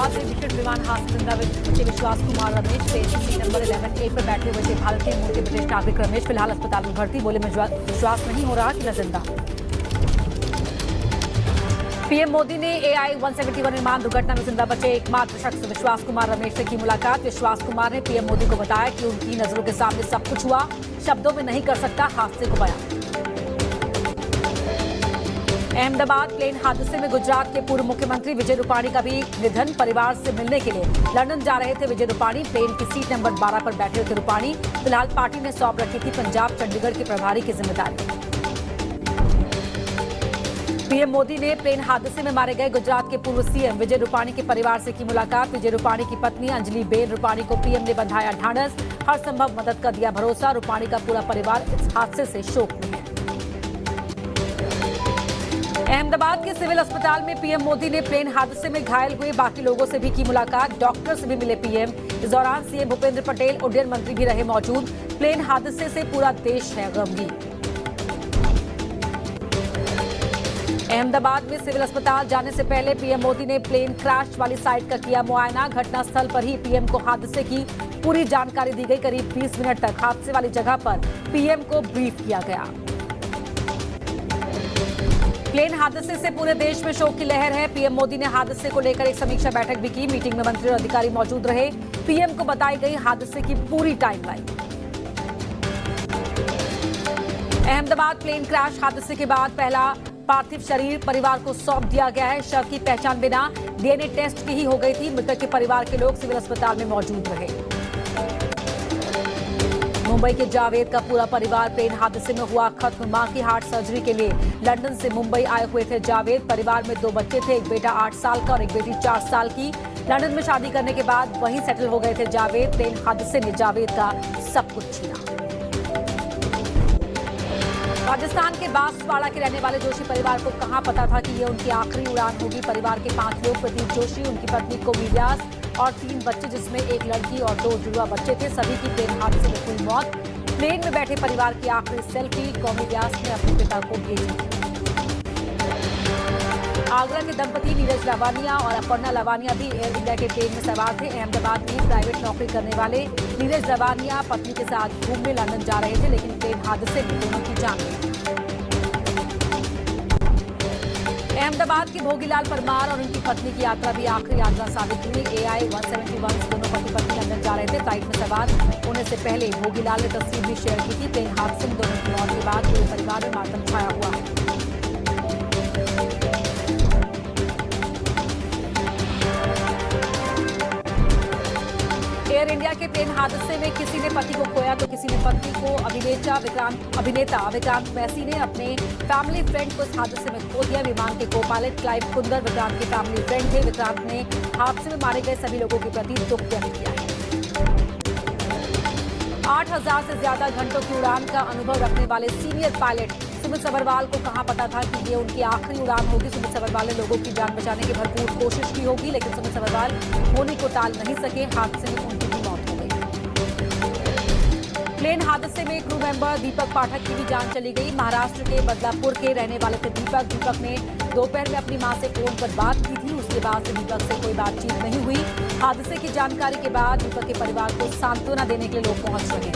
अहमदाबाद में विशेष विमान हादसे जिंदा बचे विश्वास Kumar Ramesh seat number 11A पर बैठे हुए थे भारतीय मूल के ब्रिटिश नागरिक रमेश फिलहाल अस्पताल में भर्ती। बोले में विश्वास नहीं हो रहा कि न जिंदा। पीएम मोदी ने AI-171 विमान दुर्घटना में जिंदा बचे एकमात्र शख्स विश्वास कुमार रमेश से की मुलाकात। विश्वास कुमार ने पीएम मोदी को बताया कि उनकी नजरों के सामने सब कुछ हुआ, शब्दों में नहीं कर सकता हादसे को बयान। अहमदाबाद प्लेन हादसे में गुजरात के पूर्व मुख्यमंत्री विजय रूपाणी का भी निधन। परिवार से मिलने के लिए लंदन जा रहे थे विजय रूपाणी। प्लेन की सीट नंबर 12 पर बैठे थे रूपाणी। फिलहाल पार्टी ने सौंप रखी थी पंजाब चंडीगढ़ के प्रभारी की जिम्मेदारी। पीएम मोदी ने प्लेन हादसे में मारे गए गुजरात के पूर्व सीएम विजय रूपाणी के परिवार से की मुलाकात। विजय रूपाणी की पत्नी अंजलि बेन रूपाणी को पीएम ने बंधाया ढांढस, हर संभव मदद का दिया भरोसा। रूपाणी का पूरा परिवार इस हादसे से शोक में है। अहमदाबाद के सिविल अस्पताल में पीएम मोदी ने प्लेन हादसे में घायल हुए बाकी लोगों से भी की मुलाकात। डॉक्टर से भी मिले पीएम। इस दौरान सीएम भूपेंद्र पटेल उड्डयन मंत्री भी रहे मौजूद। प्लेन हादसे से पूरा देश है गमगीन। अहमदाबाद में सिविल अस्पताल जाने से पहले पीएम मोदी ने प्लेन क्रैश वाली साइट का किया मुआयना। घटनास्थल पर ही पीएम को हादसे की पूरी जानकारी दी गई। करीब 20 मिनट तक हादसे वाली जगह पर पीएम को ब्रीफ किया गया। प्लेन हादसे से पूरे देश में शोक की लहर है। पीएम मोदी ने हादसे को लेकर एक समीक्षा बैठक भी की। मीटिंग में मंत्री और अधिकारी मौजूद रहे। पीएम को बताई गई हादसे की पूरी टाइमलाइन। अहमदाबाद प्लेन क्रैश हादसे के बाद पहला पार्थिव शरीर परिवार को सौंप दिया गया है। शव की पहचान बिना डीएनए टेस्ट की ही हो गई थी। मृतक के परिवार के लोग सिविल अस्पताल में मौजूद रहे। मुंबई के जावेद का पूरा परिवार प्लेन हादसे में हुआ खत्म। मां की हार्ट सर्जरी के लिए लंदन से मुंबई आए हुए थे जावेद। परिवार में 2 बच्चे थे, एक बेटा 8 साल का और एक बेटी 4 साल की। लंदन में शादी करने के बाद वहीं सेटल हो गए थे जावेद। प्लेन हादसे ने जावेद का सब कुछ छीना। राजस्थान के बांसवाड़ा के रहने वाले जोशी परिवार को कहां पता था कि ये उनकी आखिरी उड़ान होगी। परिवार के 5 लोग, प्रदीप जोशी, उनकी पत्नी कोमी व्यास और 3 बच्चे जिसमें एक लड़की और 2 जुड़वा बच्चे थे। सभी की प्लेन हादसे में हुई मौत। प्लेन में बैठे परिवार की आखिरी सेल्फी कोमी व्यास ने अपने पिता को भेजी। आगरा के दंपति नीरज लवानिया और अपर्णा लवानिया भी एयर इंडिया के प्लेन में सवार थे। अहमदाबाद में प्राइवेट नौकरी करने वाले नीरज लवानिया पत्नी के साथ घूमने लंदन जा रहे थे, लेकिन प्लेन हादसे में दोनों की जान गई। अहमदाबाद के भोगीलाल परमार और उनकी पत्नी की यात्रा भी आखिरी यात्रा साबित हुई। AI-171 से दोनों पति पत्नी लंदन जा रहे थे। फ्लाइट में सवार होने से पहले भोगीलाल ने तस्वीर भी शेयर की थी। प्लेन हादसे में दोनों की मौत के बाद पूरे परिवार में मातम छाया हुआ है। एयर इंडिया के प्लेन हादसे में किसी ने पति को खोया तो किसी ने पत्नी को। अभिनेता विक्रांत मैसी ने अपने फैमिली फ्रेंड को इस हादसे में खो दिया। विमान के को पायलट क्लाइव कुंदर विक्रांत के फैमिली फ्रेंड थे। विक्रांत ने हादसे में मारे गए सभी लोगों के प्रति दुख व्यक्त किया है। 8000 से ज्यादा घंटों की उड़ान का अनुभव रखने वाले सीनियर पायलट सुमित सभरवाल को कहां पता था कि ये उनकी आखिरी उड़ान होगी। सुमित सभरवाल ने लोगों की जान बचाने की भरपूर कोशिश की होगी, लेकिन सुमित सभरवाल होने को टाल नहीं सके। हादसे में उनकी भी मौत हो गई। प्लेन हादसे में क्रू मेंबर दीपक पाठक की भी जान चली गई। महाराष्ट्र के बदलापुर के रहने वाले थे दीपक। दीपक ने दोपहर में अपनी मां से फोन पर बात की थी। उसके बाद से दीपक से कोई बातचीत नहीं हुई। हादसे की जानकारी के बाद दीपक के परिवार को सांत्वना देने के लिए लोग पहुंच रहे हैं।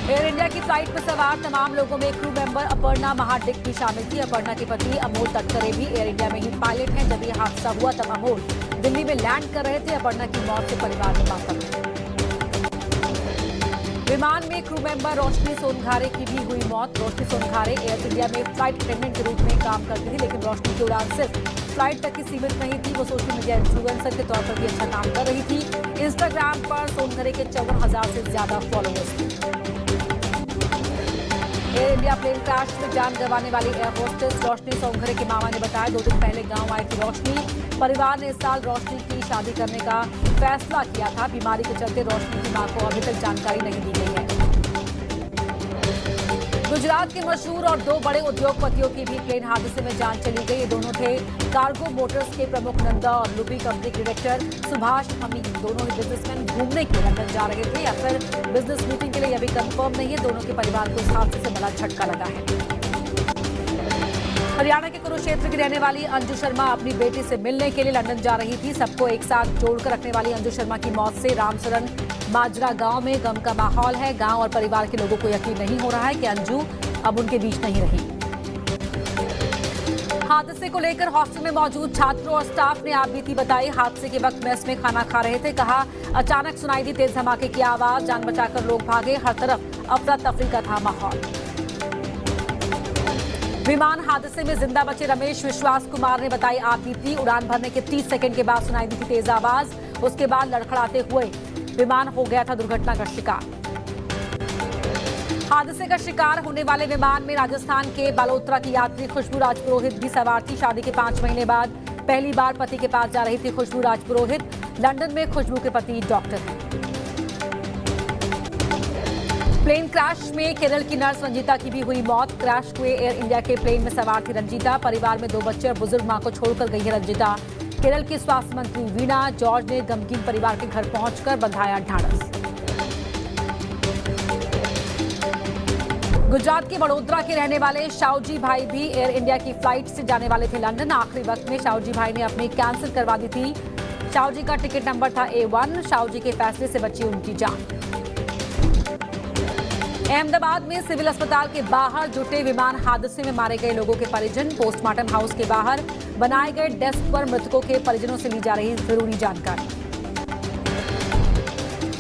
एयर इंडिया की फ्लाइट में सवार तमाम लोगों में क्रू मेंबर अपर्णा महाडिक भी शामिल थी। अपर्णा के पति अमोल तटकरे भी एयर इंडिया में ही पायलट हैं। जब यह हादसा हुआ तब अमोल दिल्ली में लैंड कर रहे थे। अपर्णा की मौत से परिवार में मातम है। विमान में क्रू मेंबर रोशनी सोनघारे की भी हुई मौत। रोशनी सोनघारे एयर इंडिया में फ्लाइट अटेंडेंट के रूप में काम करती थी, लेकिन रोशनी की उड़ान सिर्फ फ्लाइट तक ही सीमित नहीं थी। वो सोशल मीडिया इन्फ्लुएंसर के तौर पर भी अच्छा काम कर रही थी। इंस्टाग्राम पर सोनघारे के 54,000 से ज्यादा फॉलोअर्स थे। एयर इंडिया प्लेन क्रैश में जान गंवाने वाली एयर होस्टेस रोशनी सोनघरे के मामा ने बताया 2 दिन पहले गांव आई थी रोशनी। परिवार ने इस साल रोशनी की शादी करने का फैसला किया था। बीमारी के चलते रोशनी की मां को अभी तक जानकारी नहीं दी गई है। गुजरात के मशहूर और 2 बड़े उद्योगपतियों की भी प्लेन हादसे में जान चली गई। ये दोनों थे कार्गो मोटर्स के प्रमुख नंदा और लुबी कंपनी के डायरेक्टर सुभाष हमीद। दोनों ही बिजनेसमैन घूमने के लिए लंदन जा रहे थे या फिर बिजनेस मीटिंग के लिए, यह भी कंफर्म नहीं है। दोनों के परिवार को इस हादसे से बड़ा झटका लगा है। हरियाणा के कुरुक्षेत्र की रहने वाली अंजू शर्मा अपनी बेटी से मिलने के लिए लंदन जा रही थी। सबको एक साथ जोड़कर रखने वाली अंजू शर्मा की मौत से रामसरन माजरा गांव में गम का माहौल है। गांव और परिवार के लोगों को यकीन नहीं हो रहा है कि अंजू अब उनके बीच नहीं रही। हादसे को लेकर हॉस्टल में मौजूद छात्रों और स्टाफ ने आपबीती बताई। हादसे के वक्त मेस में खाना खा रहे थे। कहा, अचानक सुनाई दी तेज धमाके की आवाज, जान बचाकर लोग भागे। हर तरफ अफरा तफरी का था माहौल। विमान हादसे में जिंदा बचे रमेश विश्वास कुमार ने बताई आपबीती। उड़ान भरने के 30 सेकंड के बाद सुनाई दी थी तेज आवाज। उसके बाद लड़खड़ाते हुए विमान हो गया था दुर्घटना का शिकार। हादसे का शिकार होने वाले विमान में राजस्थान के बालोतरा की यात्री खुशबू राजपुरोहित भी सवार थी। शादी के 5 महीने बाद पहली बार पति के पास जा रही थी खुशबू राजपुरोहित। लंदन में खुशबू के पति डॉक्टर हैं। प्लेन क्रैश में केरल की नर्स रंजीता की भी हुई मौत। क्रैश हुए एयर इंडिया के प्लेन में सवार थी रंजीता। परिवार में 2 बच्चे और बुजुर्ग मां को छोड़कर गई है रंजीता। केरल की स्वास्थ्य मंत्री वीणा जॉर्ज ने गमगीन परिवार के घर पहुंचकर बंधाया ढांढस। गुजरात के वडोदरा के रहने वाले शाहूजी भाई भी एयर इंडिया की फ्लाइट से जाने वाले थे लंदन। आखिरी वक्त में शाहूजी भाई ने अपनी कैंसिल करवा दी थी। शाहूजी का टिकट नंबर था A1। शाहूजी के फैसले से बची उनकी जान। अहमदाबाद में सिविल अस्पताल के बाहर जुटे विमान हादसे में मारे गए लोगों के परिजन। पोस्टमार्टम हाउस के बाहर बनाए गए डेस्क पर मृतकों के परिजनों से ली जा रही जरूरी जानकारी।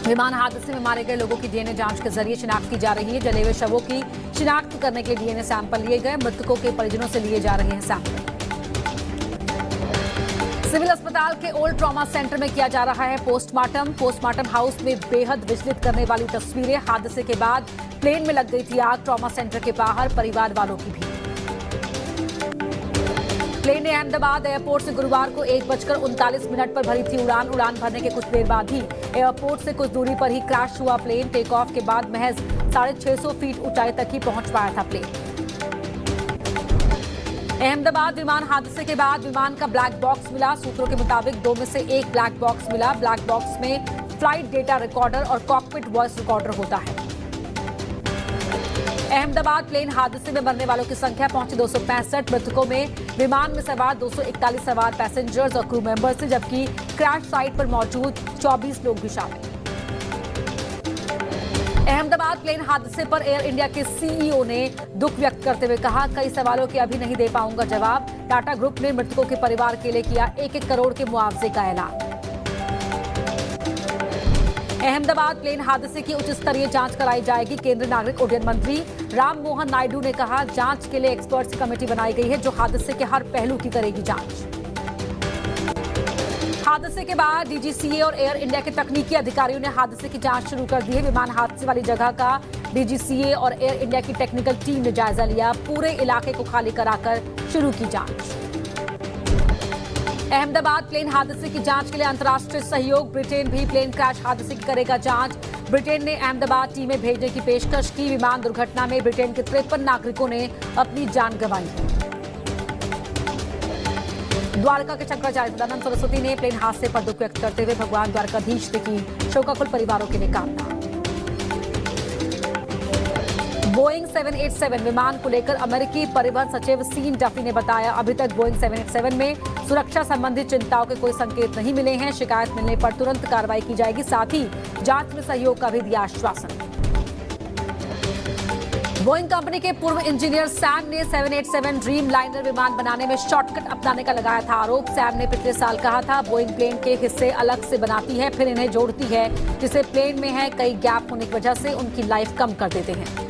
विमान हादसे में मारे गए लोगों की डीएनए जांच के जरिए शिनाख्त की जा रही है। जले हुए शवों की शिनाख्त करने के लिए डीएनए सैंपल लिए गए। मृतकों के परिजनों से लिए जा रहे हैं सैंपल। सिविल अस्पताल के ओल्ड ट्रॉमा सेंटर में किया जा रहा है पोस्टमार्टम। पोस्टमार्टम हाउस में बेहद विचलित करने वाली तस्वीरें। हादसे के बाद प्लेन में लग गई थी आग। ट्रॉमा सेंटर के बाहर परिवार वालों की भीड़। प्लेन ने अहमदाबाद एयरपोर्ट से गुरुवार को 1:39 पर भरी थी उड़ान। उड़ान भरने के कुछ देर बाद ही एयरपोर्ट से कुछ दूरी पर ही क्रैश हुआ प्लेन। टेक ऑफ के बाद महज 650 फीट ऊंचाई तक ही पहुंच पाया था प्लेन। अहमदाबाद विमान हादसे के बाद विमान का ब्लैक बॉक्स मिला। सूत्रों के मुताबिक 2 में से 1 ब्लैक बॉक्स मिला। ब्लैक बॉक्स में फ्लाइट डेटा रिकॉर्डर और कॉकपिट वॉइस रिकॉर्डर होता है। अहमदाबाद प्लेन हादसे में मरने वालों की संख्या पहुंची 265। मृतकों में विमान में सवार 241 सवार पैसेंजर्स और क्रू मेंबर्स थे, जबकि क्रैश साइट पर मौजूद 24 लोग भी शामिल। अहमदाबाद प्लेन हादसे पर एयर इंडिया के सीईओ ने दुख व्यक्त करते हुए कहा, कई सवालों के अभी नहीं दे पाऊंगा जवाब। टाटा ग्रुप ने मृतकों के परिवार के लिए किया 1-1 करोड़ के मुआवजे का ऐलान। अहमदाबाद प्लेन हादसे की उच्च स्तरीय जांच कराई जाएगी। केंद्रीय नागरिक उड्डयन मंत्री राम मोहन नायडू ने कहा, जांच के लिए एक्सपर्ट्स कमेटी बनाई गई है जो हादसे के हर पहलू की करेगी जांच। हादसे के बाद डीजीसीए और एयर इंडिया के तकनीकी अधिकारियों ने हादसे की जांच शुरू कर दी है। विमान हादसे वाली जगह का डीजीसीए और एयर इंडिया की टेक्निकल टीम ने जायजा लिया। पूरे इलाके को खाली कराकर शुरू की जांच। अहमदाबाद प्लेन हादसे की जांच के लिए अंतर्राष्ट्रीय सहयोग। ब्रिटेन भी प्लेन क्रैश हादसे की करेगा जांच। ब्रिटेन ने अहमदाबाद टीमें भेजने की पेशकश की। विमान दुर्घटना में ब्रिटेन के 53 नागरिकों ने अपनी जान गंवाई है। द्वारका के शंकराचार्य सदानंद सरस्वती ने प्लेन हादसे पर दुख व्यक्त करते हुए भगवान द्वारकाधीश से की शोकाकुल परिवारों के लिए कामना। बोइंग 787 विमान को लेकर अमेरिकी परिवहन सचिव सीन डफी ने बताया, अभी तक बोइंग 787 में सुरक्षा संबंधी चिंताओं के कोई संकेत नहीं मिले हैं। शिकायत मिलने पर तुरंत कार्रवाई की जाएगी। साथ ही जांच में सहयोग का भी दिया आश्वासन। बोइंग कंपनी के पूर्व इंजीनियर सैम ने 787 ड्रीम लाइनर विमान बनाने में शॉर्टकट अपनाने का लगाया था आरोप। सैम ने पिछले साल कहा था, बोइंग प्लेन के हिस्से अलग से बनाती है, फिर इन्हें जोड़ती है, जिसे प्लेन में है कई गैप होने की वजह से उनकी लाइफ कम कर देते हैं।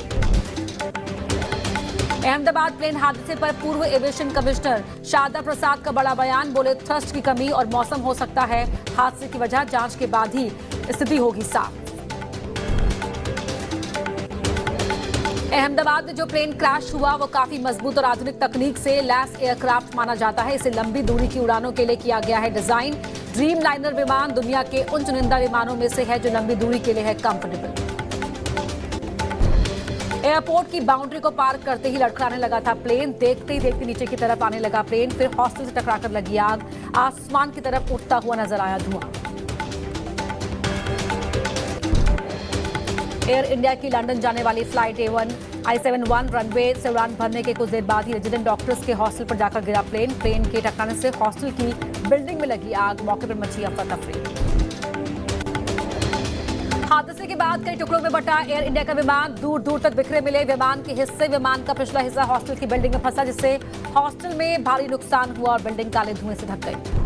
अहमदाबाद प्लेन हादसे पर पूर्व एविएशन कमिश्नर शारदा प्रसाद का बड़ा बयान। बोले, थ्रस्ट की कमी और मौसम हो सकता है हादसे की वजह। जांच के बाद ही स्थिति होगी साफ। अहमदाबाद में जो प्लेन क्रैश हुआ वो काफी मजबूत और आधुनिक तकनीक से लैस एयरक्राफ्ट माना जाता है। इसे लंबी दूरी की उड़ानों के लिए किया गया है डिजाइन। ड्रीम लाइनर विमान दुनिया के उन चुनिंदा विमानों में से है जो लंबी दूरी के लिए है कंफर्टेबल। एयरपोर्ट की बाउंड्री को पार करते ही लड़खड़ाने लगा था प्लेन। देखते ही देखते नीचे की तरफ आने लगा प्लेन, फिर हॉस्टल से टकराकर लगी आग। आसमान की तरफ उठता हुआ नजर आया धुआं। एयर इंडिया की लंदन जाने वाली फ्लाइट A1 I-71 रनवे से उड़ान भरने के कुछ देर बाद ही रेजिडेंट डॉक्टर्स के हॉस्टल पर जाकर गिरा प्लेन के टकराने से हॉस्टल की बिल्डिंग में लगी आग, मौके पर मची अफरा तफरी। हादसे के बाद कई टुकड़ों में बटा एयर इंडिया का विमान दूर दूर तक बिखरे मिले। विमान का पिछला हिस्सा हॉस्टल की बिल्डिंग में फंसा, जिससे हॉस्टल में भारी नुकसान हुआ और बिल्डिंग काले धुएं से ढक गई।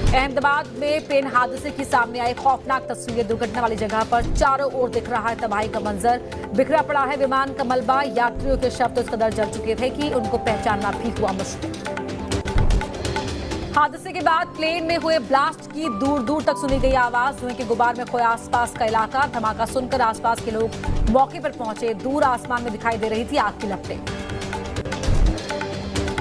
अहमदाबाद में प्लेन हादसे की सामने आई खौफनाक तस्वीरें। दुर्घटना वाली जगह पर चारों ओर दिख रहा है तबाही का मंजर। बिखरा पड़ा है विमान का मलबा। यात्रियों के शव तो इस कदर जल चुके थे कि उनको पहचानना भी हुआ मुश्किल। हादसे के बाद प्लेन में हुए ब्लास्ट की दूर दूर तक सुनी गई आवाज। धुएं के गुबार में खोया आसपास का इलाका। धमाका सुनकर आसपास के लोग मौके पर पहुंचे। दूर आसमान में दिखाई दे रही थी आग की लपटें।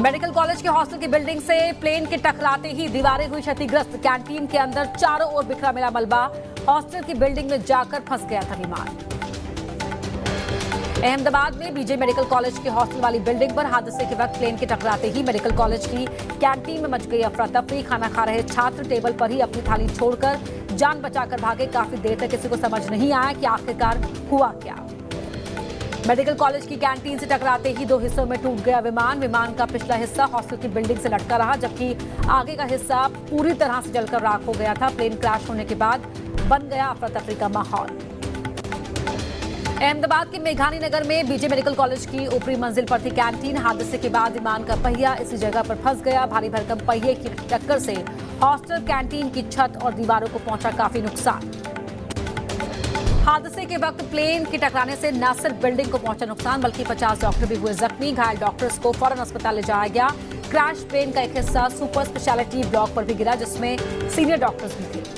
मेडिकल कॉलेज के हॉस्टल की बिल्डिंग से प्लेन के टकराते ही दीवारें हुई क्षतिग्रस्त। कैंटीन के अंदर चारों ओर बिखरा मिला मलबा। हॉस्टल की बिल्डिंग में जाकर फंस गया था विमान। अहमदाबाद में बीजे मेडिकल कॉलेज के हॉस्टल वाली बिल्डिंग पर हादसे के वक्त प्लेन के टकराते ही मेडिकल कॉलेज की कैंटीन में मच गई अफरा तफरी। खाना खा रहे छात्र टेबल पर ही अपनी थाली छोड़कर जान बचाकर भागे। काफी देर तक किसी को समझ नहीं आया कि आखिरकार हुआ क्या। मेडिकल कॉलेज की कैंटीन से टकराते ही दो हिस्सों में टूट गया विमान का पिछला हिस्सा हॉस्टल की बिल्डिंग से लटका रहा, जबकि आगे का हिस्सा पूरी तरह से जलकर राख हो गया था। प्लेन क्रैश होने के बाद बन गया अफरा तफरी का माहौल। अहमदाबाद के मेघानी नगर में बीजे मेडिकल कॉलेज की ऊपरी मंजिल पर थी कैंटीन। हादसे के बाद विमान का पहिया इसी जगह पर फंस गया। भारी भरकम पहिए की टक्कर से हॉस्टल कैंटीन की छत और दीवारों को पहुंचा काफी नुकसान। हादसे के वक्त प्लेन के टकराने से न सिर्फ बिल्डिंग को पहुंचा नुकसान, बल्कि 50 डॉक्टर भी हुए जख्मी। घायल डॉक्टर्स को फौरन अस्पताल ले जाया गया। क्रैश प्लेन का एक हिस्सा सुपर स्पेशलिटी ब्लॉक पर भी गिरा, जिसमें सीनियर डॉक्टर्स भी थे।